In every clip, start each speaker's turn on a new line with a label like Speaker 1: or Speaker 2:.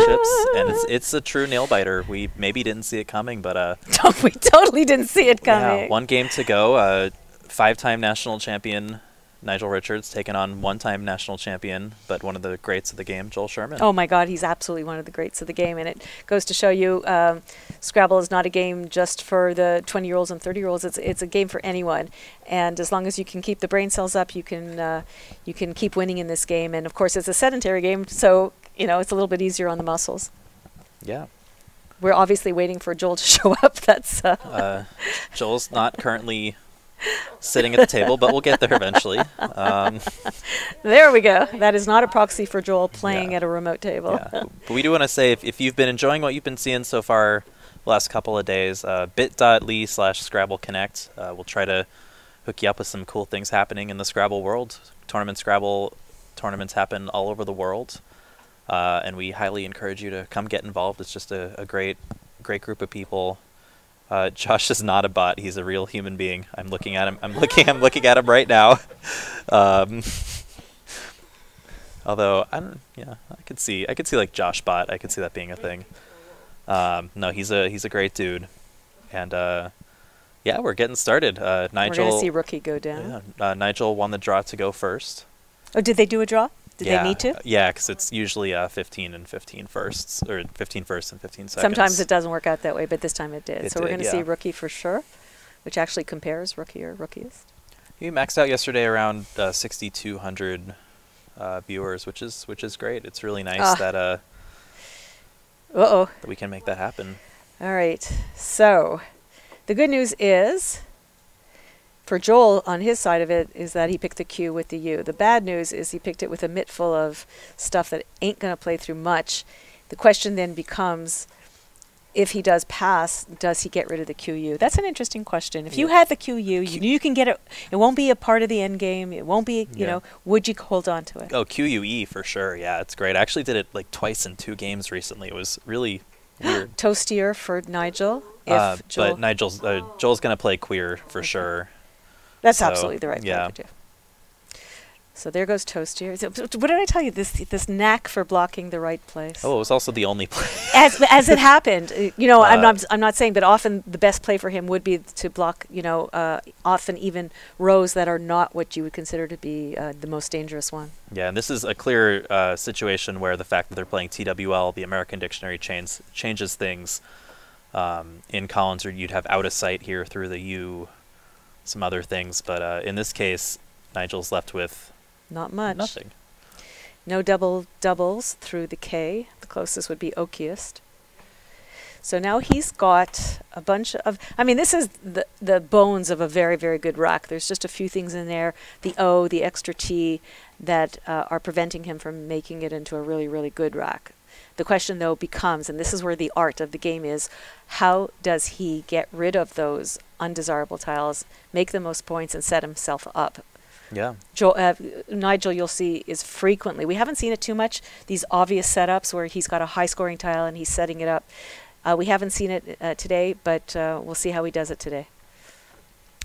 Speaker 1: chips, and it's a true nail biter. We maybe didn't see it coming, but
Speaker 2: we totally didn't see it coming.
Speaker 1: Yeah, 1 game to go. 5-time national champion Nigel Richards taking on 1-time national champion, but one of the greats of the game, Joel Sherman.
Speaker 2: Oh my God, he's absolutely one of the greats of the game, and it goes to show you Scrabble is not a game just for the 20-year-olds and 30-year-olds. It's a game for anyone, and as long as you can keep the brain cells up, you can keep winning in this game. And of course, it's a sedentary game, so it's a little bit easier on the muscles.
Speaker 1: Yeah.
Speaker 2: We're obviously waiting for Joel to show up. That's
Speaker 1: Joel's not currently sitting at the table, but we'll get there eventually.
Speaker 2: There we go. That is not a proxy for Joel playing at a remote table.
Speaker 1: Yeah. But we do want to say, if you've been enjoying what you've been seeing so far the last couple of days, bit.ly/Scrabble Connect. We'll try to hook you up with some cool things happening in the Scrabble world. Scrabble tournaments happen all over the world, and we highly encourage you to come get involved. It's just a great group of people. Josh is not a bot; he's a real human being. I'm looking at him. I'm looking at him right now. Although I could see like Josh bot. I could see that being a thing. No, he's a great dude, and yeah, we're getting started. Nigel.
Speaker 2: We're gonna see Rookie go down.
Speaker 1: Yeah, Nigel won the draw to go first.
Speaker 2: Oh, did they do a draw? Did they need to?
Speaker 1: Yeah, because it's usually 15 and 15 firsts, or 15 firsts and 15 seconds.
Speaker 2: Sometimes it doesn't work out that way, but this time it did. So we're going to see Rookie for sure, which actually compares Rookie or Rookiest.
Speaker 1: He maxed out yesterday around 6,200 viewers, which is great. It's really nice that that we can make that happen.
Speaker 2: All right. So the good news is, for Joel, on his side of it, is that he picked the Q with the U. The bad news is he picked it with a mitt full of stuff that ain't going to play through much. The question then becomes, if he does pass, does he get rid of the QU? That's an interesting question. If you had the QU, you can get it. It won't be a part of the end game. It won't be, would you hold on to it?
Speaker 1: Oh, QUE for sure. Yeah, it's great. I actually did it like twice in 2 games recently. It was really weird.
Speaker 2: Toastier for Nigel.
Speaker 1: But Joel's going to play queer for sure.
Speaker 2: That's absolutely the right thing to do. So there goes Toastier. What did I tell you? This knack for blocking the right place.
Speaker 1: Oh, it was also the only play.
Speaker 2: as it happened, I'm not saying, but often the best play for him would be to block, often even rows that are not what you would consider to be the most dangerous one.
Speaker 1: Yeah, and this is a clear situation where the fact that they're playing TWL, the American Dictionary, changes things. In Collins, you'd have out of sight here through the U. Some other things, but in this case, Nigel's left with
Speaker 2: not much.
Speaker 1: Nothing.
Speaker 2: No doubles through the K. The closest would be Okiest. So now he's got a bunch of. I mean, this is the bones of a very, very good rack. There's just a few things in there, the O, the extra T, that are preventing him from making it into a really, really good rack. The question, though, becomes, and this is where the art of the game is, how does he get rid of those undesirable tiles, make the most points, and set himself up?
Speaker 1: Yeah.
Speaker 2: Nigel, you'll see, is frequently, we haven't seen it too much, these obvious setups where he's got a high-scoring tile and he's setting it up. We haven't seen it today, but we'll see how he does it today.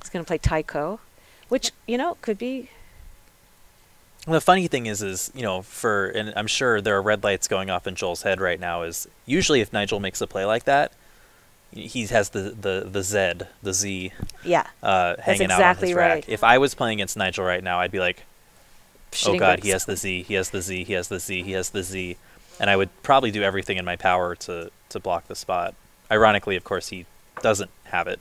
Speaker 2: He's going to play Taiko, which, could be...
Speaker 1: The funny thing is, and I'm sure there are red lights going off in Joel's head right now, is usually if Nigel makes a play like that, he has the Z hanging out on his rack. If I was playing against Nigel right now, I'd be like, oh God, he has the Z, he has the Z, he has the Z, he has the Z. And I would probably do everything in my power to block the spot. Ironically, of course, he doesn't have it.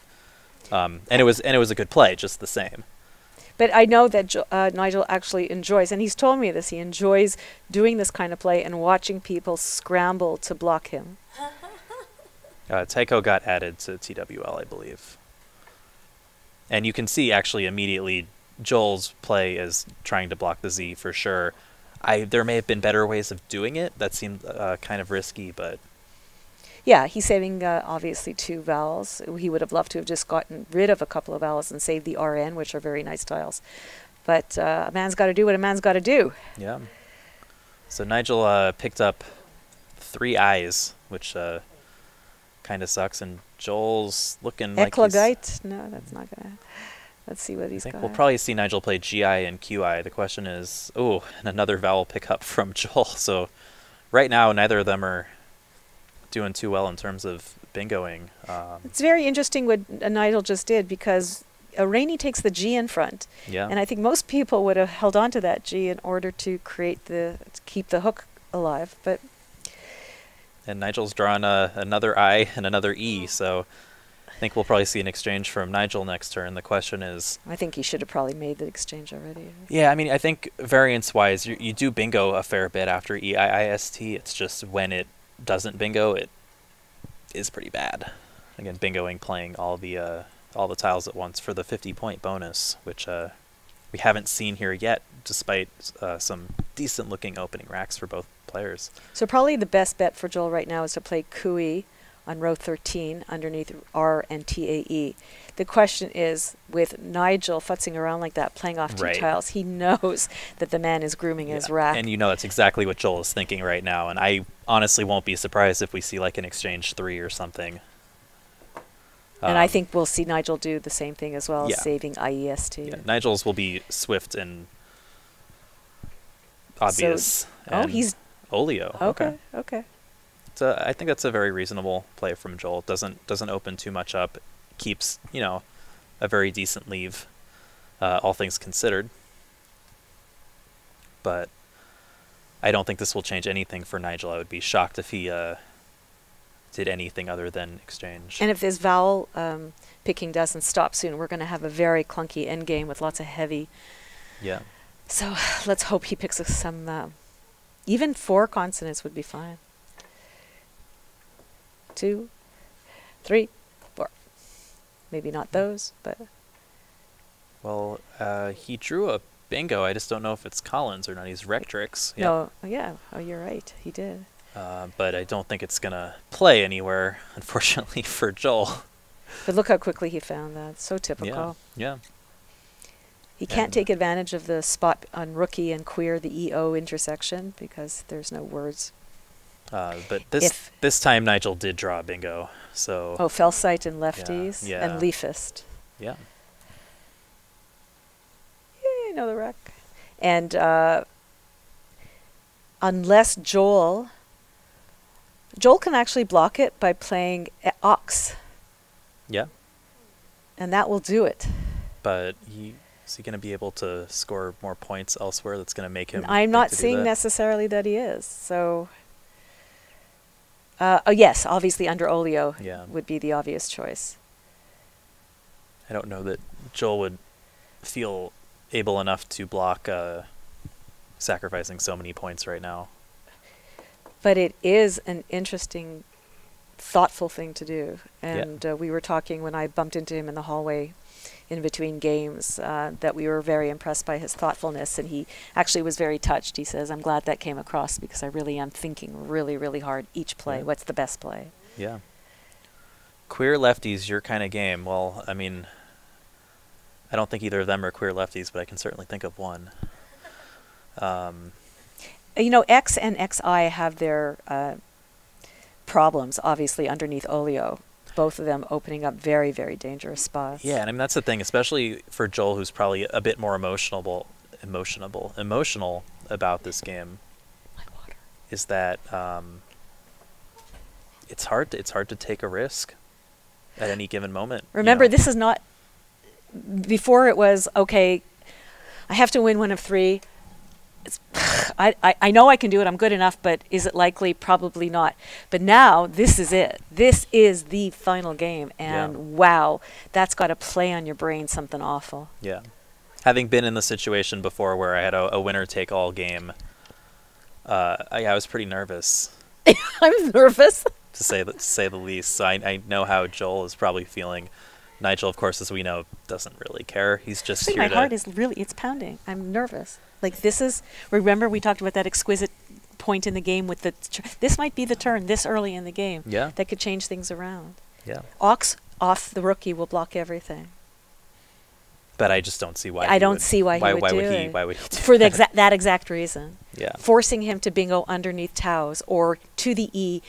Speaker 1: And it was a good play, just the same.
Speaker 2: But I know that Nigel actually enjoys, and he's told me this, he enjoys doing this kind of play and watching people scramble to block him.
Speaker 1: Taiko got added to TWL, I believe. And you can see actually immediately Joel's play is trying to block the Z for sure. There may have been better ways of doing it. That seemed kind of risky, but...
Speaker 2: Yeah, he's saving, obviously, 2 vowels. He would have loved to have just gotten rid of a couple of vowels and saved the RN, which are very nice tiles. But a man's got to do what a man's got to do. Yeah.
Speaker 1: So Nigel picked up 3 I's, which kind of sucks, and Joel's looking like he's...
Speaker 2: No, that's not going to... Let's see what he's got.
Speaker 1: We'll probably see Nigel play GI and QI. The question is, and another vowel pickup from Joel. So right now, neither of them are doing too well in terms of bingoing.
Speaker 2: It's very interesting what Nigel just did, because Rainey takes the G in front.
Speaker 1: Yeah.
Speaker 2: And I think most people would have held on to that G in order to keep the hook alive.
Speaker 1: And Nigel's drawn another I and another E, so I think we'll probably see an exchange from Nigel next turn. The question is...
Speaker 2: I think he should have probably made the exchange already.
Speaker 1: Yeah, I mean, I think variance-wise, you do bingo a fair bit after EIIST. It's just when it doesn't bingo, it is pretty bad. Again, bingoing, playing all the tiles at once for the 50-point bonus, which we haven't seen here yet, despite some decent-looking opening racks for both players.
Speaker 2: So probably the best bet for Joel right now is to play Kui on row 13 underneath R and TAE. The question is, with Nigel futzing around like that, playing off two tiles, he knows that the man is grooming his rack.
Speaker 1: And you know that's exactly what Joel is thinking right now, and I honestly won't be surprised if we see like an exchange 3 or something.
Speaker 2: And I think we'll see Nigel do the same thing as well,
Speaker 1: yeah.
Speaker 2: saving IEST.
Speaker 1: Yeah, Nigel's will be swift and obvious.
Speaker 2: So, he's
Speaker 1: Olio.
Speaker 2: Okay.
Speaker 1: So I think that's a very reasonable play from Joel. Doesn't open too much up. Keeps, a very decent leave, all things considered. But I don't think this will change anything for Nigel. I would be shocked if he did anything other than exchange.
Speaker 2: And if this vowel picking doesn't stop soon, we're going to have a very clunky endgame with lots of heavy.
Speaker 1: Yeah.
Speaker 2: So let's hope he picks some... even 4 consonants would be fine. 2, 3, 4. Maybe not those, but...
Speaker 1: Well, he drew a bingo. I just don't know if it's Collins or not. He's Rectrix. Yep.
Speaker 2: No, yeah. Oh, you're right. He did.
Speaker 1: But I don't think it's going to play anywhere, unfortunately, for Joel.
Speaker 2: But look how quickly he found that. So typical.
Speaker 1: Yeah.
Speaker 2: He can't take advantage of the spot on rookie and queer, the EO intersection, because there's no words.
Speaker 1: But this time Nigel did draw a bingo. So
Speaker 2: Fellsight and lefties and leafist.
Speaker 1: Yeah.
Speaker 2: Yay, another wreck. And unless Joel can actually block it by playing Ox.
Speaker 1: Yeah.
Speaker 2: And that will do it.
Speaker 1: But is he going to be able to score more points elsewhere that's going to make him...
Speaker 2: I'm not seeing necessarily that he is. So, yes, obviously under Olio would be the obvious choice.
Speaker 1: I don't know that Joel would feel able enough to block sacrificing so many points right now.
Speaker 2: But it is an interesting, thoughtful thing to do. And we were talking when I bumped into him in the hallway in between games that we were very impressed by his thoughtfulness, and he actually was very touched. He says, I'm glad that came across because I really am thinking really, really hard each play. What's the best play?
Speaker 1: Yeah. Queer lefties, your kind of game. Well, I mean, I don't think either of them are queer lefties, but I can certainly think of one.
Speaker 2: X and XI have their problems, obviously, underneath Olio. Both of them opening up very, very dangerous spots. Yeah,
Speaker 1: and I mean, that's the thing, especially for Joel, who's probably a bit more emotional about this game. Is that it's hard to take a risk at any given moment.
Speaker 2: Remember, this is not... Before it was, okay, I have to win one of 3. I know I can do it. I'm good enough, but is it likely? Probably not. But now this is it. This is the final game, and wow, that's got to play on your brain something awful. Yeah,
Speaker 1: having been in the situation before where I had a winner take all game, I was pretty nervous.
Speaker 2: I'm nervous,
Speaker 1: to say the least. So I know how Joel is probably feeling. Nigel, of course, as we know, doesn't really care. He's just here
Speaker 2: my heart is it's pounding. I'm nervous. Like, this is, remember we talked about that exquisite point in the game with this might be the turn this early in the game that could change things around.
Speaker 1: Yeah.
Speaker 2: Ox off the rookie will block everything.
Speaker 1: But I just don't see why.
Speaker 2: I don't see why he would do it.
Speaker 1: Why would he do
Speaker 2: for that exact reason?
Speaker 1: Yeah.
Speaker 2: Forcing him to bingo underneath Taos or to the E.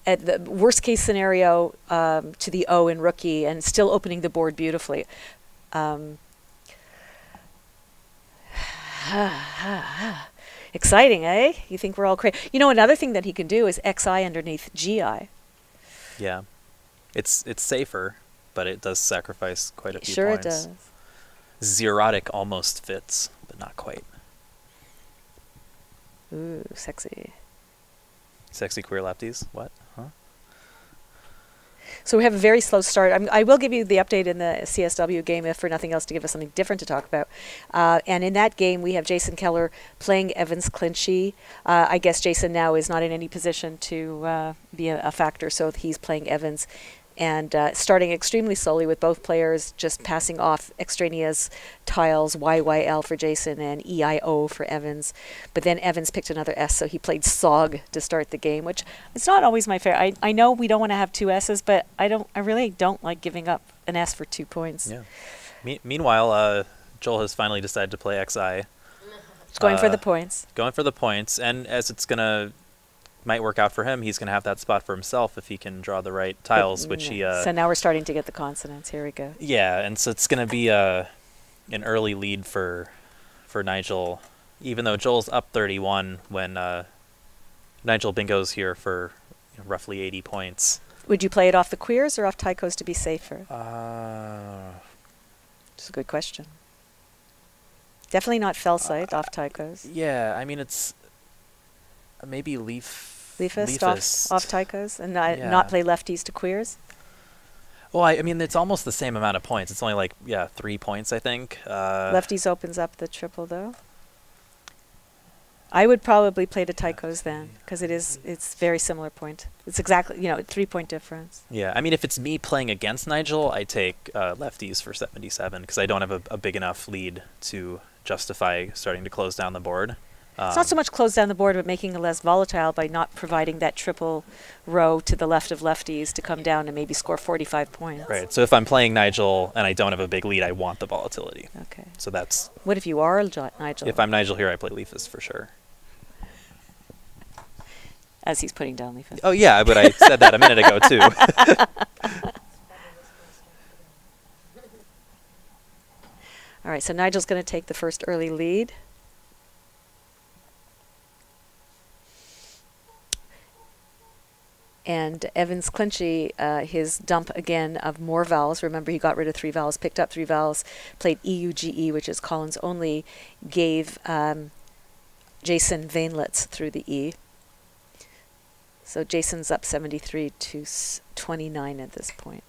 Speaker 2: At the worst case scenario, to the O in rookie, and still opening the board beautifully. Exciting, eh? You think we're all crazy? You know, another thing that he can do is XI underneath GI.
Speaker 1: Yeah. It's safer, but it does sacrifice quite a few
Speaker 2: Sure
Speaker 1: points.
Speaker 2: it does.
Speaker 1: Zerotic almost fits, but not quite.
Speaker 2: Ooh, sexy.
Speaker 1: Sexy queer lefties? What? Huh?
Speaker 2: So we have a very slow start. I will give you the update in the CSW game, if for nothing else, to give us something different to talk about. And in that game, we have Jason Keller playing Evans Clinchy. I guess Jason now is not in any position to be a factor, so he's playing Evans. And starting extremely slowly with both players just passing off extraneous tiles, YYL for Jason and EIO for Evans. But then Evans picked another S, so he played SOG to start the game, which it's not always my favorite. I know we don't want to have two S's, but I really don't like giving up an S for 2 points.
Speaker 1: Yeah. Meanwhile, Joel has finally decided to play XI.
Speaker 2: Just going for the points.
Speaker 1: Going for the points, and as might work out for him, he's going to have that spot for himself if he can draw the right tiles, which he...
Speaker 2: so now we're starting to get the consonants. Here we go.
Speaker 1: Yeah, and so it's going to be an early lead for Nigel, even though Joel's up 31 when Nigel bingo's here for roughly 80 points.
Speaker 2: Would you play it off the queers or off Tychos to be safer? It's a good question. Definitely not Felsite off Tychos.
Speaker 1: Yeah, I mean, it's maybe
Speaker 2: Leafist off Tychos and not play lefties to queers?
Speaker 1: Well, I mean, it's almost the same amount of points. It's only like, 3 points, I think.
Speaker 2: Lefties opens up the triple, though. I would probably play the Tychos then, because it's very similar point. It's exactly, 3-point difference.
Speaker 1: Yeah, I mean, if it's me playing against Nigel, I take lefties for 77, because I don't have a big enough lead to justify starting to close down the board.
Speaker 2: It's not so much close down the board, but making it less volatile by not providing that triple row to the left of lefties to come down and maybe score 45 points.
Speaker 1: Right. So if I'm playing Nigel and I don't have a big lead, I want the volatility.
Speaker 2: Okay.
Speaker 1: So that's...
Speaker 2: What if you are Nigel?
Speaker 1: If I'm Nigel here, I play Leafus for sure.
Speaker 2: As he's putting down Leafus.
Speaker 1: Oh, yeah, but I said that a minute ago, too.
Speaker 2: All right, so Nigel's going to take the first early lead. And Evans Clinchy, his dump again of more vowels. Remember, he got rid of 3 vowels, picked up 3 vowels, played EUGE, which is Collins only, gave Jason veinlets through the E. So Jason's up 73 to 29 at this point.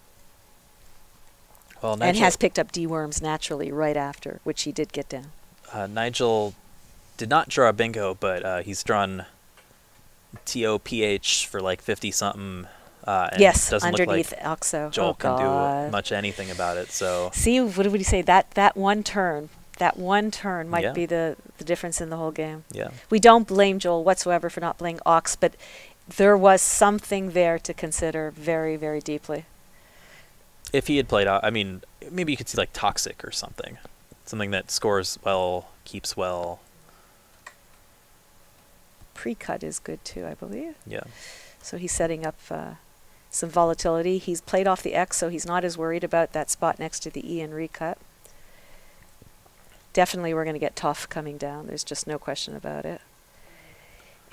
Speaker 1: Well, Nigel,
Speaker 2: and has picked up D-worms naturally right after, which he did get down.
Speaker 1: Nigel did not draw a bingo, but he's drawn TOPH for like 50-something.
Speaker 2: Yes,
Speaker 1: doesn't
Speaker 2: underneath
Speaker 1: look like
Speaker 2: OXO.
Speaker 1: Joel can do much anything about it. So
Speaker 2: see, what would you say? That one turn might be the difference in the whole game.
Speaker 1: Yeah.
Speaker 2: We don't blame Joel whatsoever for not playing Ox, but there was something there to consider very, very deeply.
Speaker 1: If he had played, I mean, maybe you could see like Toxic or something. Something that scores well, keeps well.
Speaker 2: Pre-cut is good too, I believe.
Speaker 1: Yeah.
Speaker 2: So he's setting up some volatility. He's played off the X, so he's not as worried about that spot next to the E and recut. Definitely we're going to get tough coming down. There's just no question about it.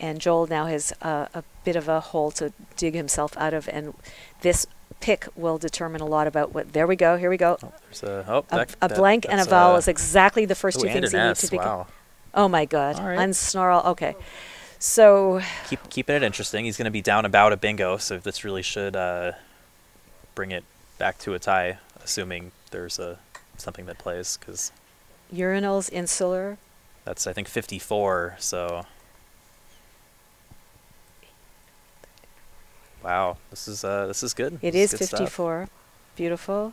Speaker 2: And Joel now has a bit of a hole to dig himself out of, and this pick will determine a lot about what... There we go, here we go.
Speaker 1: Oh, there's
Speaker 2: a blank and a vowel is exactly the first two things you need to pick.
Speaker 1: Wow.
Speaker 2: Oh my God,
Speaker 1: All right.
Speaker 2: unsnarl, okay. So...
Speaker 1: Keeping it interesting. He's going to be down about a bingo, so this really should bring it back to a tie, assuming there's something that plays, because...
Speaker 2: Urinals, insular.
Speaker 1: That's, I think, 54, so... Wow, this is good.
Speaker 2: It
Speaker 1: this
Speaker 2: is
Speaker 1: good
Speaker 2: 54. Stuff. Beautiful.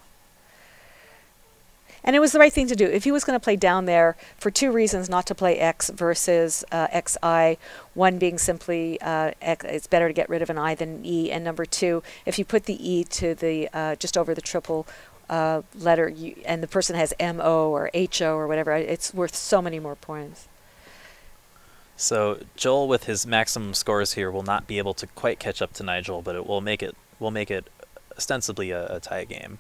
Speaker 2: And it was the right thing to do. If he was going to play down there, for 2 reasons not to play X versus XI, one being simply it's better to get rid of an I than an E, and number 2, if you put the E to the just over the triple letter, and the person has MO or HO or whatever, it's worth so many more points.
Speaker 1: So Joel, with his maximum scores here, will not be able to quite catch up to Nigel, but it will make it ostensibly a tie game.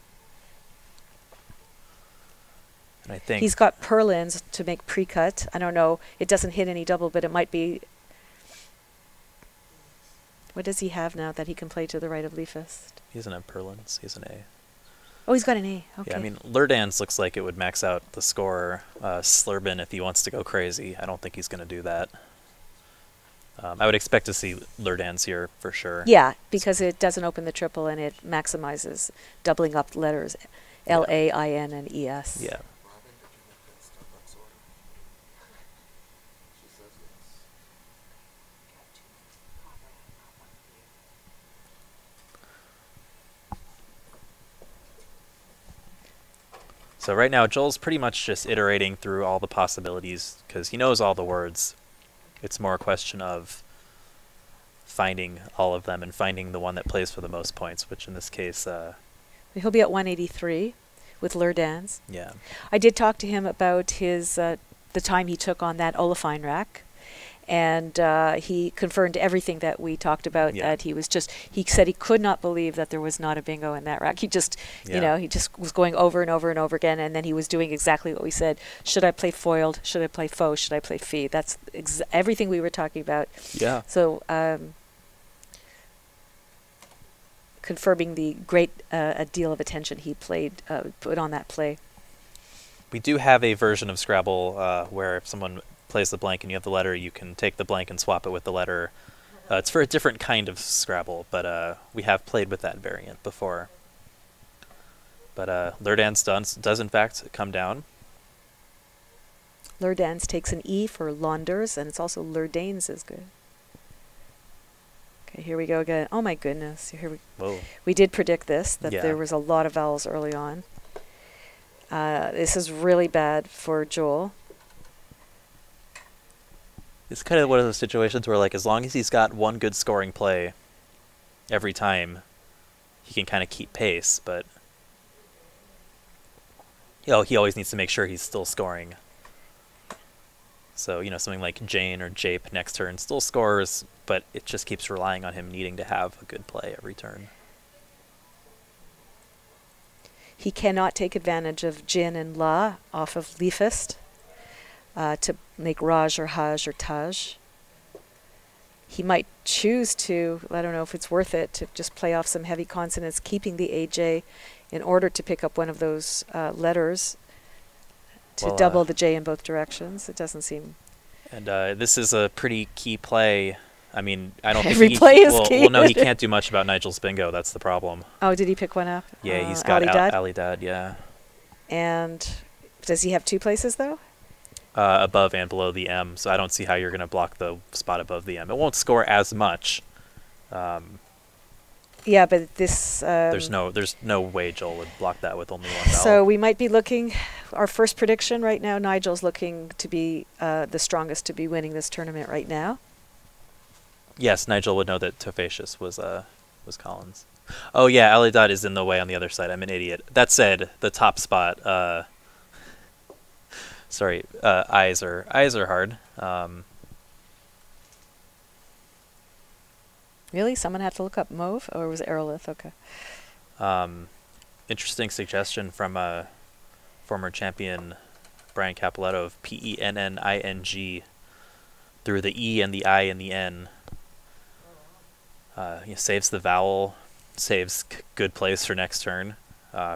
Speaker 1: I think
Speaker 2: He's got purlins to make pre-cut. I don't know. It doesn't hit any double, but it might be. What does he have now that he can play to the right of Leafist?
Speaker 1: he doesn't have Perlins. He has an A.
Speaker 2: Oh, he's got an A. Okay.
Speaker 1: Yeah, I mean, Lurdans looks like it would max out the score. Slurbin, if he wants to go crazy, I don't think he's going to do that. I would expect to see Lurdans here for sure.
Speaker 2: Yeah, because it doesn't open the triple and it maximizes doubling up letters L, A, I, N, and E, S.
Speaker 1: Yeah. So right now, Joel's pretty much just iterating through all the possibilities because he knows all the words. It's more a question of finding all of them and finding the one that plays for the most points, which in this case,
Speaker 2: He'll be at 183 with Lurdans.
Speaker 1: yeah.
Speaker 2: I did talk to him about his the time he took on that olefine rack, and he confirmed everything that we talked about.
Speaker 1: Yeah.
Speaker 2: That he said he could not believe that there was not a bingo in that rack. He just, he just was going over and over and over again, and then he was doing exactly what we said. Should I play foiled? Should I play faux? Should I play fee? That's everything we were talking about.
Speaker 1: Yeah.
Speaker 2: So confirming the great a deal of attention he put on that play.
Speaker 1: We do have a version of Scrabble where if someone plays the blank and you have the letter, you can take the blank and swap it with the letter. It's for a different kind of Scrabble, but we have played with that variant before. But Lurdans does in fact come down.
Speaker 2: Lurdans takes an E for Launders, and it's also Lurdanes is good. Okay, here we go again. Oh my goodness.
Speaker 1: Whoa.
Speaker 2: We did predict this, that
Speaker 1: Yeah.
Speaker 2: there was a lot of vowels early on. This is really bad for Joel.
Speaker 1: It's kind of one of those situations where, like, as long as he's got one good scoring play every time, he can kind of keep pace, but he always needs to make sure he's still scoring. So, something like Jane or Jape next turn still scores, but it just keeps relying on him needing to have a good play every turn.
Speaker 2: He cannot take advantage of Jin and La off of Leafist to make Raj or Haj or Taj. He might choose to, I don't know if it's worth it, to just play off some heavy consonants, keeping the AJ in order to pick up one of those letters to double the J in both directions. It doesn't seem...
Speaker 1: And this is a pretty key play. I mean, I don't
Speaker 2: Every
Speaker 1: think
Speaker 2: play is key.
Speaker 1: Well, no, he can't do much about Nigel's bingo. That's the problem.
Speaker 2: Oh, did he pick one up?
Speaker 1: Yeah, he's got
Speaker 2: Alidad?
Speaker 1: Alidad, yeah.
Speaker 2: And does he have two places, though?
Speaker 1: Above and below the M, so I don't see how you're going to block the spot above the M. It won't score as much.
Speaker 2: Yeah, but this...
Speaker 1: there's no way Joel would block that with only one vowel.
Speaker 2: So we might be looking... Our first prediction right now, Nigel's looking to be the strongest to be winning this tournament right now.
Speaker 1: Yes, Nigel would know that Tofacious was Collins. Oh yeah, Alidad is in the way on the other side. I'm an idiot. That said, the top spot... sorry, eyes are hard.
Speaker 2: Really? Someone had to look up Mauve? Or was it Aerolith? Okay.
Speaker 1: Interesting suggestion from former champion Brian Capoletto of Penning through the E and the I and the N. He saves the vowel, saves good plays for next turn.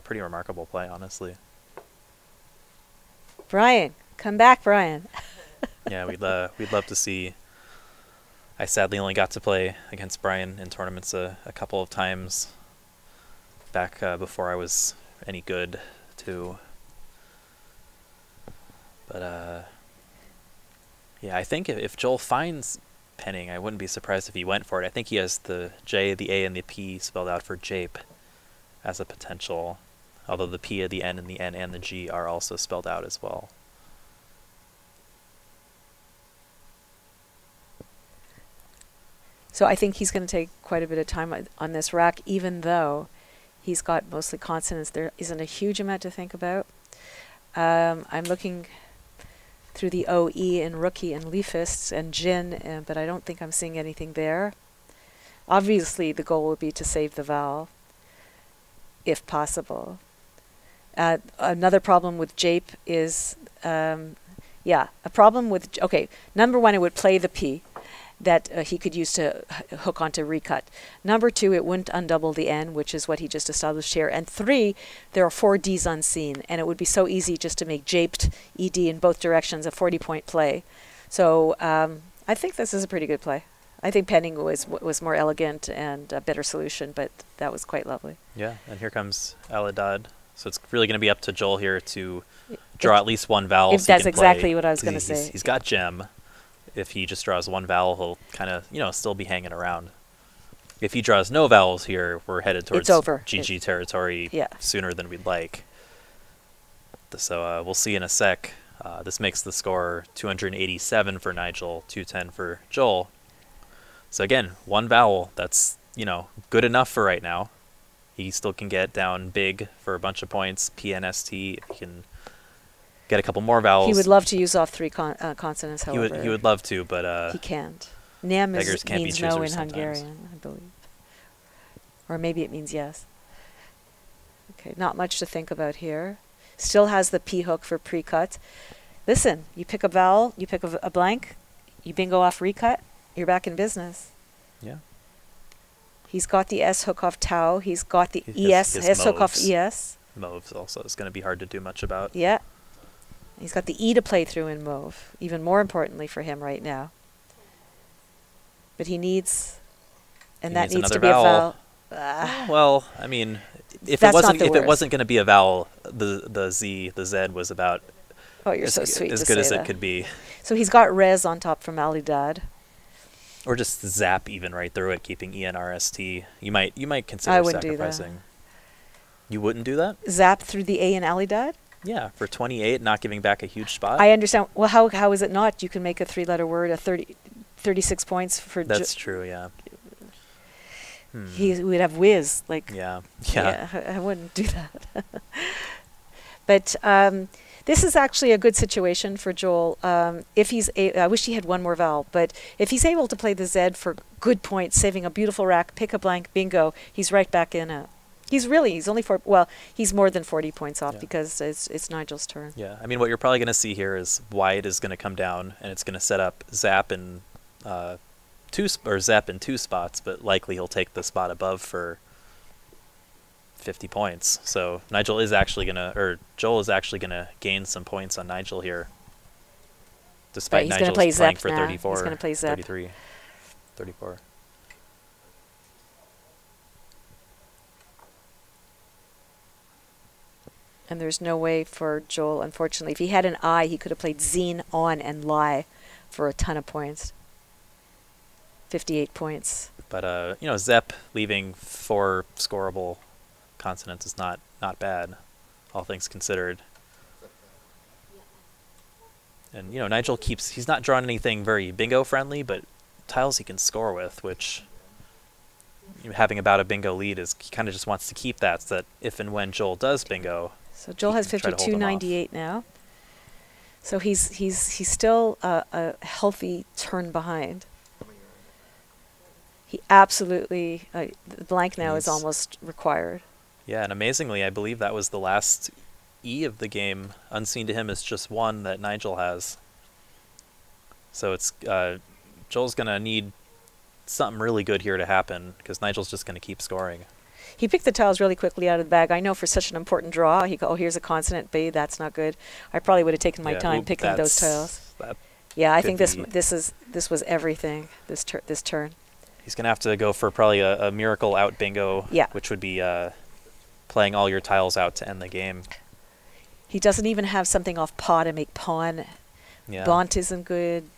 Speaker 1: Pretty remarkable play, honestly.
Speaker 2: Brian, come back, Brian.
Speaker 1: Yeah, we'd love to see. I sadly only got to play against Brian in tournaments a couple of times back before I was any good too. But yeah, I think if Joel finds Penning, I wouldn't be surprised if he went for it. I think he has the J, the A, and the P spelled out for Jape as a potential, although the P, the N, and the G are also spelled out as well.
Speaker 2: So I think he's going to take quite a bit of time on this rack, even though he's got mostly consonants. There isn't a huge amount to think about. I'm looking through the OE in Rookie and Leafists and Jin, but I don't think I'm seeing anything there. Obviously, the goal would be to save the vowel, if possible. Another problem with Jape is, a problem with, okay, number one, it would play the P that he could use to hook onto recut. Number two, it wouldn't undouble the N, which is what he just established here. And three, there are 4 Ds unseen, and it would be so easy just to make Japed ED in both directions a 40-point play. So I think this is a pretty good play. I think penning was more elegant and a better solution, but that was quite lovely.
Speaker 1: Yeah, and here comes Aladad. So it's really going to be up to Joel here to draw at least one vowel.
Speaker 2: If that's exactly what I was going to
Speaker 1: say.
Speaker 2: say.
Speaker 1: He's got gem. If he just draws one vowel, he'll kind of, still be hanging around. If he draws no vowels here, we're headed towards GG territory sooner than we'd like. So we'll see in a sec. This makes the score 287 for Nigel, 210 for Joel. So again, one vowel, that's, good enough for right now. He still can get down big for a bunch of points, PNST, if he can get a couple more vowels.
Speaker 2: He would love to use off 3 consonants, however.
Speaker 1: He would love to, but
Speaker 2: he can't. Nem means no in Hungarian, I believe. Or maybe it means yes. Okay, not much to think about here. Still has the P hook for pre-cut. Listen, you pick a vowel, you pick a blank, you bingo off recut, you're back in business.
Speaker 1: Yeah.
Speaker 2: He's got the S hook off tau. He's got the S hook off ES.
Speaker 1: Mauve also is going to be hard to do much about.
Speaker 2: Yeah. He's got the E to play through in mauve, even more importantly for him right now. But he needs, and that needs to be vowel.
Speaker 1: A vowel. Well, I mean, if it wasn't going to be a vowel, the Z was about
Speaker 2: so sweet
Speaker 1: as good as it could be.
Speaker 2: So he's got res on top from Alidad.
Speaker 1: Or just zap even right through it, keeping ENRST. You might consider sacrificing. You wouldn't do that?
Speaker 2: Zap through the A in Alidad?
Speaker 1: Yeah, for 28, not giving back a huge spot.
Speaker 2: I understand. Well, how is it not? You can make a 3-letter word, 36 points for...
Speaker 1: That's true, yeah.
Speaker 2: He would have whiz.
Speaker 1: Yeah.
Speaker 2: I wouldn't do that. But this is actually a good situation for Joel. If he's I wish he had one more vowel, but if he's able to play the Z for good points, saving a beautiful rack, pick a blank, bingo, he's right back in it. He's only he's more than 40 points off because it's Nigel's turn.
Speaker 1: Yeah, I mean, what you're probably going to see here is Wyatt is going to come down and it's going to set up Zap in Zap in 2 spots, but likely he'll take the spot above for 50 points. So Joel is actually going to gain some points on Nigel here. Despite Nigel's playing for 34,
Speaker 2: he's going to play Zap.
Speaker 1: 33, 34.
Speaker 2: And there's no way for Joel, unfortunately. If he had an I, he could have played Zine on and lie for a ton of points. 58 points.
Speaker 1: But, Zep leaving 4 scoreable consonants is not bad, all things considered. And, Nigel he's not drawing anything very bingo-friendly, but tiles he can score with, which... having about a bingo lead is he kind of just wants to keep that, so that if and when Joel does bingo...
Speaker 2: So Joel has 52.98 now. So he's still a healthy turn behind. He absolutely the blank now is almost required.
Speaker 1: Yeah, and amazingly, I believe that was the last E of the game. Unseen to him is just 1 that Nigel has. So it's Joel's gonna need something really good here to happen because Nigel's just gonna keep scoring.
Speaker 2: He picked the tiles really quickly out of the bag. I know for such an important draw, here's a consonant B. That's not good. I probably would have taken my time picking those tiles. Yeah, I think this was everything. This turn.
Speaker 1: He's gonna have to go for probably a miracle out bingo.
Speaker 2: Yeah.
Speaker 1: Which would be playing all your tiles out to end the game.
Speaker 2: He doesn't even have something off paw to make pawn.
Speaker 1: Yeah.
Speaker 2: Bont isn't good.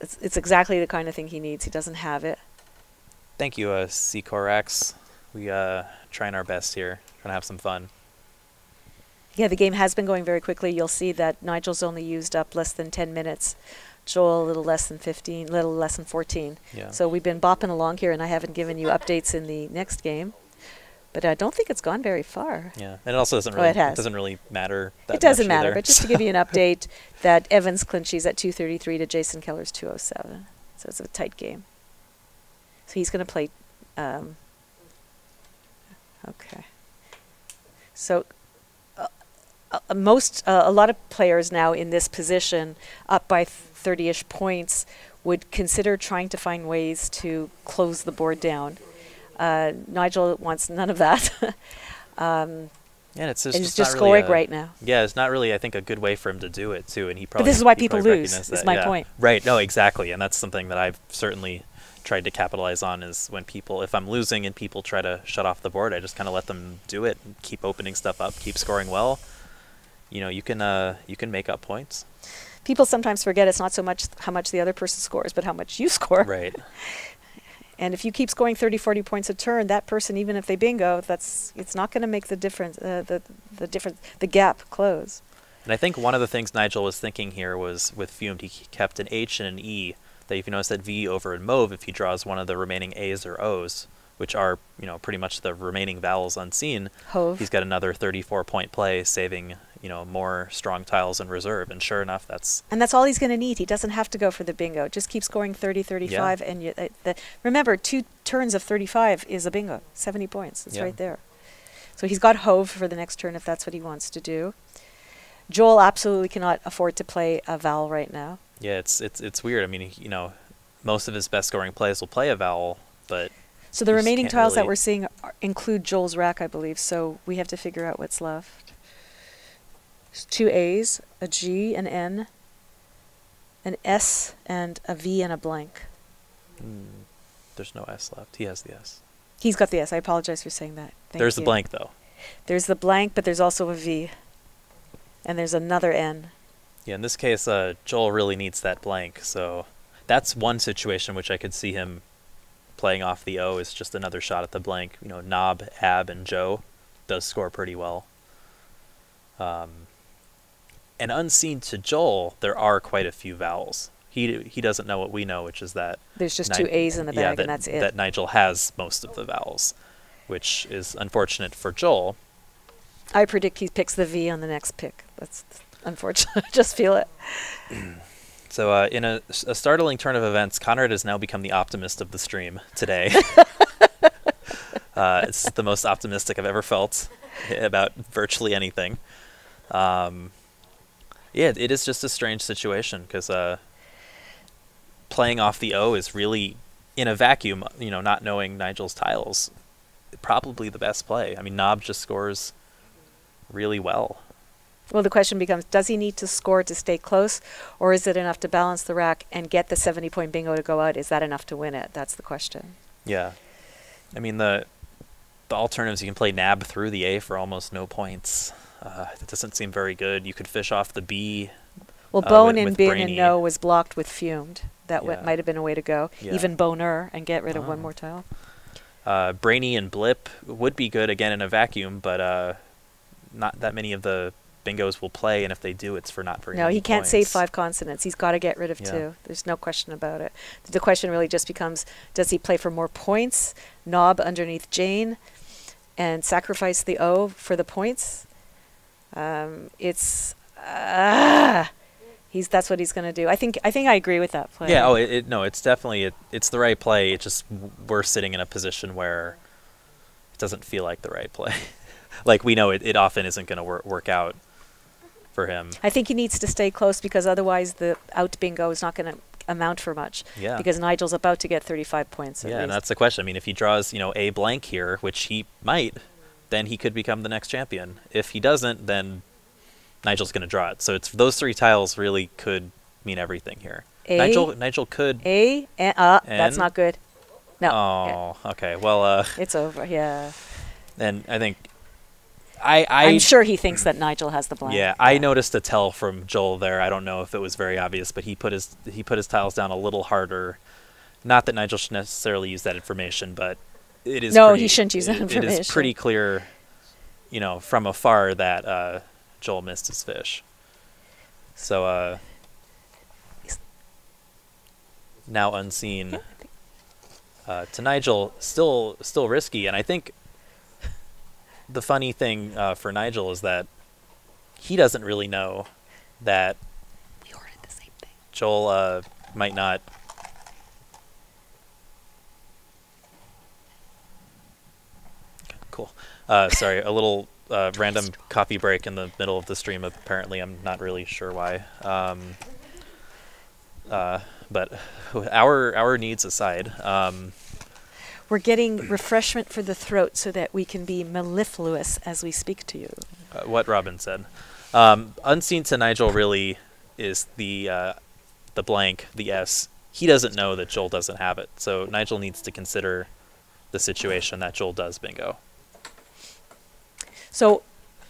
Speaker 2: It's exactly the kind of thing he needs. He doesn't have it.
Speaker 1: Thank you, C-Corax. We trying our best here, trying to have some fun.
Speaker 2: Yeah, the game has been going very quickly. You'll see that Nigel's only used up less than 10 minutes. Joel a little less than 15, little less than 14.
Speaker 1: Yeah.
Speaker 2: So we've been bopping along here, and I haven't given you updates in the next game. But I don't think it's gone very far.
Speaker 1: Yeah, and it also doesn't really, it doesn't really matter that much.
Speaker 2: It doesn't matter,
Speaker 1: either.
Speaker 2: But just to give you an update, that Evans clinches at 233 to Jason Keller's 207. So it's a tight game. So he's going to play... okay. So a lot of players now in this position, up by 30-ish points, would consider trying to find ways to close the board down. Nigel wants none of that.
Speaker 1: Yeah, it's
Speaker 2: and he's
Speaker 1: it's
Speaker 2: just
Speaker 1: not really
Speaker 2: scoring right now.
Speaker 1: Yeah, it's not really, I think, a good way for him to do it, too. And he probably.
Speaker 2: But this is why
Speaker 1: he
Speaker 2: people
Speaker 1: probably
Speaker 2: lose,
Speaker 1: recognized
Speaker 2: is
Speaker 1: that,
Speaker 2: my
Speaker 1: yeah.
Speaker 2: point.
Speaker 1: Right, no, exactly. And that's something that I've certainly tried to capitalize on, is when people, if I'm losing and people try to shut off the board, I just kind of let them do it and keep opening stuff up, keep scoring well. You know, you can make up points.
Speaker 2: People sometimes forget it's not so much how much the other person scores, but how much you score.
Speaker 1: Right.
Speaker 2: And if you keep scoring 30, 40 points a turn, that person, even if they bingo, it's not going to make the difference, the gap close.
Speaker 1: And I think one of the things Nigel was thinking here was, with Fumed, he kept an H and an E. That if you notice that V over in Mauve, if he draws one of the remaining A's or O's, which are, you know, pretty much the remaining vowels unseen,
Speaker 2: Hove.
Speaker 1: he's got another 34-point play, saving, you know, more strong tiles in reserve. And sure enough, that's
Speaker 2: all he's going to need. He doesn't have to go for the bingo. Just keep scoring 30, 35.
Speaker 1: Yeah.
Speaker 2: And remember, 2 turns of 35 is a bingo. 70 points. It's right there. So he's got Hove for the next turn if that's what he wants to do. Joel absolutely cannot afford to play a vowel right now.
Speaker 1: Yeah, it's weird. I mean, you know, most of his best scoring plays will play a vowel, but
Speaker 2: so the
Speaker 1: you just
Speaker 2: remaining
Speaker 1: can't
Speaker 2: tiles that
Speaker 1: really-
Speaker 2: we're seeing include Joel's rack, I believe. So we have to figure out what's left. 2 A's, a G, an N, an S, and a V and a blank.
Speaker 1: There's no S left. He has the S.
Speaker 2: He's got the S. I apologize for saying that.
Speaker 1: There's the blank, though.
Speaker 2: There's the blank, but there's also a V. And there's another N.
Speaker 1: Yeah, in this case, Joel really needs that blank. So that's one situation which I could see him playing off the O, is just another shot at the blank. You know, Knob, Ab, and Joe does score pretty well. And unseen to Joel, there are quite a few vowels. He doesn't know what we know, which is that
Speaker 2: there's just 2 A's in the bag, and that's it.
Speaker 1: That Nigel has most of the vowels, which is unfortunate for Joel.
Speaker 2: I predict he picks the V on the next pick. That's unfortunate. Just feel it.
Speaker 1: So in a startling turn of events, Conrad has now become the optimist of the stream today. It's the most optimistic I've ever felt about virtually anything. Yeah, it is just a strange situation, because playing off the O is really, in a vacuum, you know, not knowing Nigel's tiles, probably the best play. I mean, Knob just scores really well.
Speaker 2: Well, the question becomes, does he need to score to stay close, or is it enough to balance the rack and get the 70-point bingo to go out? Is that enough to win it? That's the question.
Speaker 1: Yeah. I mean, the alternatives, you can play Nab through the A for almost no points. That doesn't seem very good. You could fish off the B.
Speaker 2: Well, Bone
Speaker 1: with
Speaker 2: and Bin
Speaker 1: Brainy.
Speaker 2: and No was blocked with Fumed. That might have been a way to go.
Speaker 1: Yeah.
Speaker 2: Even Boner and get rid of one more tile.
Speaker 1: Brainy and Blip would be good again in a vacuum, but not that many of the bingos will play, and if they do, it's for not very
Speaker 2: No,
Speaker 1: many
Speaker 2: he can't
Speaker 1: points.
Speaker 2: save 5 consonants. He's got to get rid of 2. There's no question about it. The question really just becomes, does he play for more points, Knob underneath Jane, and sacrifice the O for the points? That's what he's going to do. I think I agree with that play.
Speaker 1: Yeah. No, it's definitely it's the right play. It's just we're sitting in a position where it doesn't feel like the right play. Like, we know it often isn't going to work out for him.
Speaker 2: I think he needs to stay close, because otherwise the out bingo is not going to amount for much.
Speaker 1: Yeah.
Speaker 2: Because Nigel's about to get 35 points.
Speaker 1: Yeah, and that's the question. I mean, if he draws, you know, a blank here, which he might, then he could become the next champion. If he doesn't, then Nigel's going to draw it. So it's those 3 tiles really could mean everything here. Nigel could.
Speaker 2: A and that's not good. No.
Speaker 1: Oh, okay. Well,
Speaker 2: it's over. Yeah.
Speaker 1: And I think
Speaker 2: I'm sure he thinks that Nigel has the blank.
Speaker 1: Yeah, I noticed a tell from Joel there. I don't know if it was very obvious, but he put his tiles down a little harder. Not that Nigel should necessarily use that information, but it is.
Speaker 2: No, he shouldn't use that information.
Speaker 1: It is pretty clear, you know, from afar that Joel missed his fish. So now unseen to Nigel, still risky, and I think the funny thing for Nigel is that he doesn't really know that
Speaker 2: we ordered the same thing.
Speaker 1: Joel might not. Okay, cool. Sorry, a little random coffee break in the middle of the stream. Apparently, I'm not really sure why. But our needs aside,
Speaker 2: We're getting refreshment for the throat so that we can be mellifluous as we speak to you.
Speaker 1: what Robin said. Unseen to Nigel really is the blank, the S. He doesn't know that Joel doesn't have it, so Nigel needs to consider the situation that Joel does bingo.
Speaker 2: So,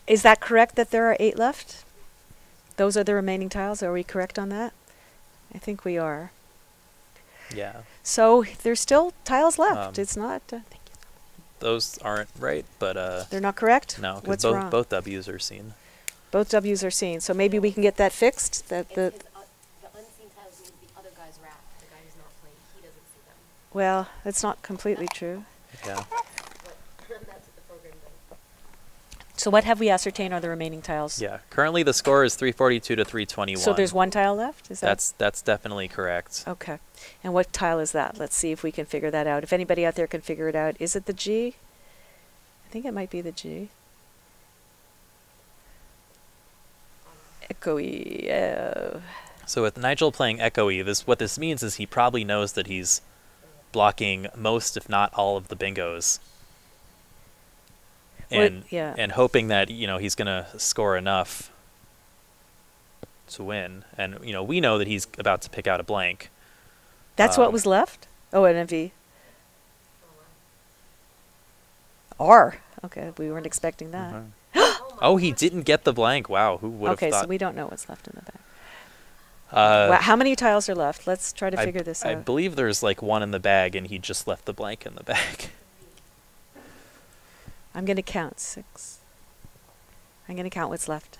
Speaker 2: is that correct that there are 8 left? Those are the remaining tiles. Are we correct on that? I think we are.
Speaker 1: Yeah.
Speaker 2: So there's still tiles left. It's not.
Speaker 1: Those aren't right, but
Speaker 2: They're not correct.
Speaker 1: no, because
Speaker 2: What's wrong?
Speaker 1: both W's are seen.
Speaker 2: Both W's are seen. So maybe we can get that fixed. That the
Speaker 3: unseen tiles means the other guy's wrapped. The guy who's not playing, he doesn't see them.
Speaker 2: well, that's not completely true.
Speaker 1: Yeah.
Speaker 3: That's what the program does.
Speaker 2: So what have we ascertained are the remaining tiles?
Speaker 1: Yeah. Currently, the score is 342 to 321.
Speaker 2: So there's 1 tile left. Is that?
Speaker 1: That's definitely correct.
Speaker 2: Okay. And what tile is that? Let's see if we can figure that out. If anybody out there can figure it out, is it the G? I think it might be the G. Echoey.
Speaker 1: So with Nigel playing Echoey, what this means is he probably knows that he's blocking most, if not all, of the bingos. And
Speaker 2: yeah.
Speaker 1: and hoping that he's gonna score enough to win. And we know that he's about to pick out a blank.
Speaker 2: That's what was left? Oh, an MV. R. Okay, we weren't expecting that.
Speaker 1: Oh, he didn't get the blank. Wow, who would have thought?
Speaker 2: Okay, so we don't know what's left in the bag.
Speaker 1: Uh,
Speaker 2: Wow, how many tiles are left? Let's try to figure this
Speaker 1: I
Speaker 2: out.
Speaker 1: believe there's like 1 in the bag, and he just left the blank in the bag.
Speaker 2: I'm going to count 6. I'm going to count what's left.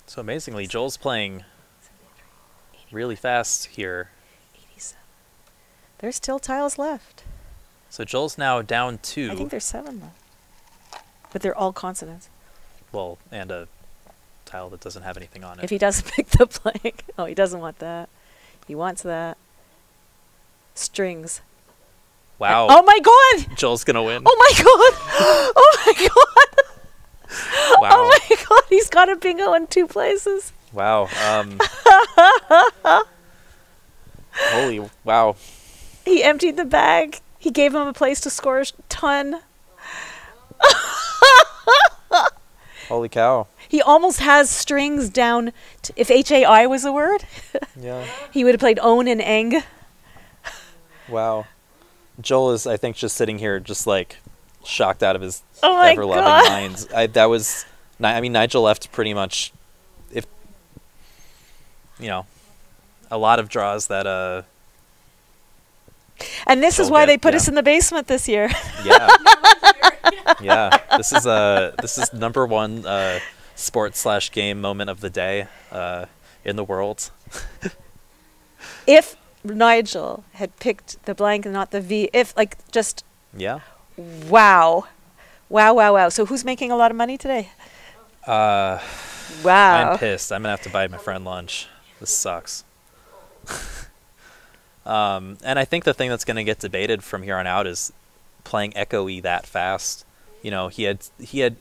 Speaker 1: So amazingly, Joel's playing really fast here.
Speaker 2: 87. There's still tiles left.
Speaker 1: So Joel's now down 2.
Speaker 2: I think there's 7 left. But they're all consonants.
Speaker 1: Well, and a tile that doesn't have anything on it.
Speaker 2: If he doesn't pick the blank. Oh, he doesn't want that. He wants that. Strings.
Speaker 1: Wow.
Speaker 2: Oh my god!
Speaker 1: Joel's gonna win.
Speaker 2: Oh my god! Oh my god!
Speaker 1: Wow.
Speaker 2: Oh my god, he's got a bingo in 2 places.
Speaker 1: Wow. Holy wow.
Speaker 2: He emptied the bag. He gave him a place to score a ton.
Speaker 1: Holy cow.
Speaker 2: He almost has strings down. If HAI was a word,
Speaker 1: Yeah.
Speaker 2: he would have played own and eng.
Speaker 1: Wow. Joel is, I think, just sitting here, just like shocked out of his
Speaker 2: Oh my
Speaker 1: ever-loving
Speaker 2: God.
Speaker 1: mind. Nigel left pretty much, a lot of draws that
Speaker 2: And this is
Speaker 1: Joel
Speaker 2: why
Speaker 1: get-
Speaker 2: they put
Speaker 1: yeah.
Speaker 2: us in the basement this year.
Speaker 1: Yeah. Yeah. This is #1 sports/game moment of the day in the world.
Speaker 2: If Nigel had picked the blank and not the V,
Speaker 1: Yeah.
Speaker 2: wow. Wow, wow, wow. So who's making a lot of money today?
Speaker 1: Wow.
Speaker 2: Wow.
Speaker 1: I'm pissed. I'm gonna have to buy my friend lunch. This sucks. And I think the thing that's gonna get debated from here on out is playing Echoey that fast. He had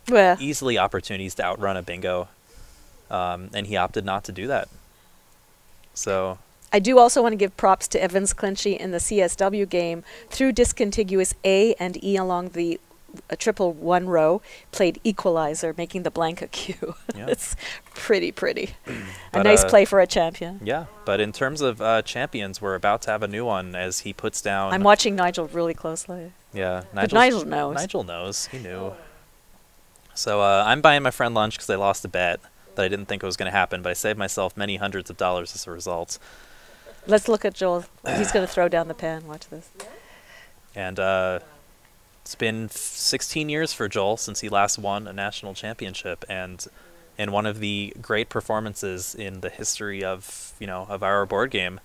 Speaker 2: Well,
Speaker 1: easily opportunities to outrun a bingo, and he opted not to do that. So
Speaker 2: I do also want to give props to Evans Clinchy in the CSW game. Through discontiguous A and E along the triple 1 row, played equalizer, making the blank a Q.
Speaker 1: Yeah.
Speaker 2: It's pretty. A
Speaker 1: But,
Speaker 2: nice play for a champion.
Speaker 1: yeah, but in terms of champions, we're about to have a new one as he puts down.
Speaker 2: I'm watching Nigel really closely.
Speaker 1: Yeah,
Speaker 2: But Nigel knows.
Speaker 1: Nigel knows. He knew. So I'm buying my friend lunch because I lost a bet that I didn't think was going to happen, but I saved myself many hundreds of dollars as a result.
Speaker 2: Let's look at Joel. He's going to throw down the pen. Watch this.
Speaker 1: And it's been 16 years for Joel since he last won a national championship, and in one of the great performances in the history of our board game.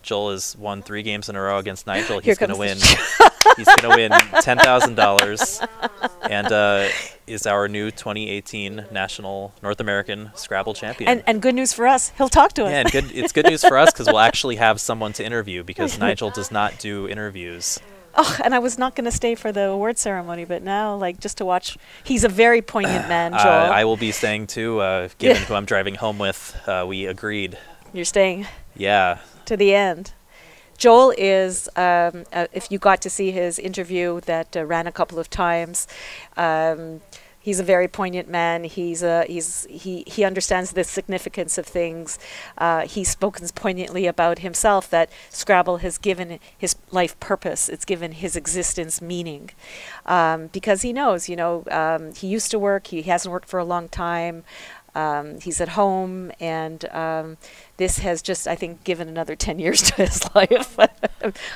Speaker 1: Joel has won 3 games in a row against Nigel.
Speaker 2: Here
Speaker 1: He's going to
Speaker 2: comes
Speaker 1: win.
Speaker 2: the
Speaker 1: He's going to win $10,000, and is our new 2018 national North American Scrabble champion.
Speaker 2: And good news for us, he'll talk to us.
Speaker 1: Yeah, and it's good news for us because we'll actually have someone to interview because Nigel does not do interviews.
Speaker 2: Oh, and I was not going to stay for the award ceremony, but now, like, just to watch, he's a very poignant man, Joel.
Speaker 1: I will be staying too, given who I'm driving home with. We agreed.
Speaker 2: You're staying
Speaker 1: Yeah.
Speaker 2: to the end. Joel is, if you got to see his interview that ran a couple of times, he's a very poignant man. He understands the significance of things. He's spoken poignantly about himself that Scrabble has given his life purpose. It's given his existence meaning, because he knows, he used to work. He hasn't worked for a long time. He's at home, and this has just, I think, given another 10 years to his life.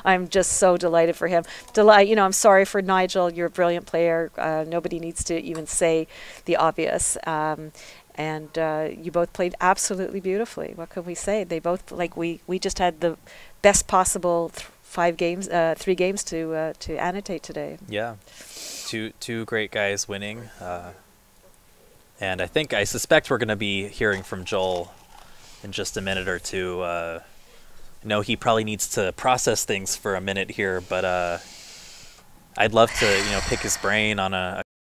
Speaker 2: I'm just so delighted for him. I'm sorry for Nigel. You're a brilliant player. Nobody needs to even say the obvious. And you both played absolutely beautifully. What can we say? They both, we just had the best possible 3 games to annotate today.
Speaker 1: Yeah. Two great guys winning. And I suspect we're going to be hearing from Joel in just a minute or two. I know he probably needs to process things for a minute here, but I'd love to, pick his brain on a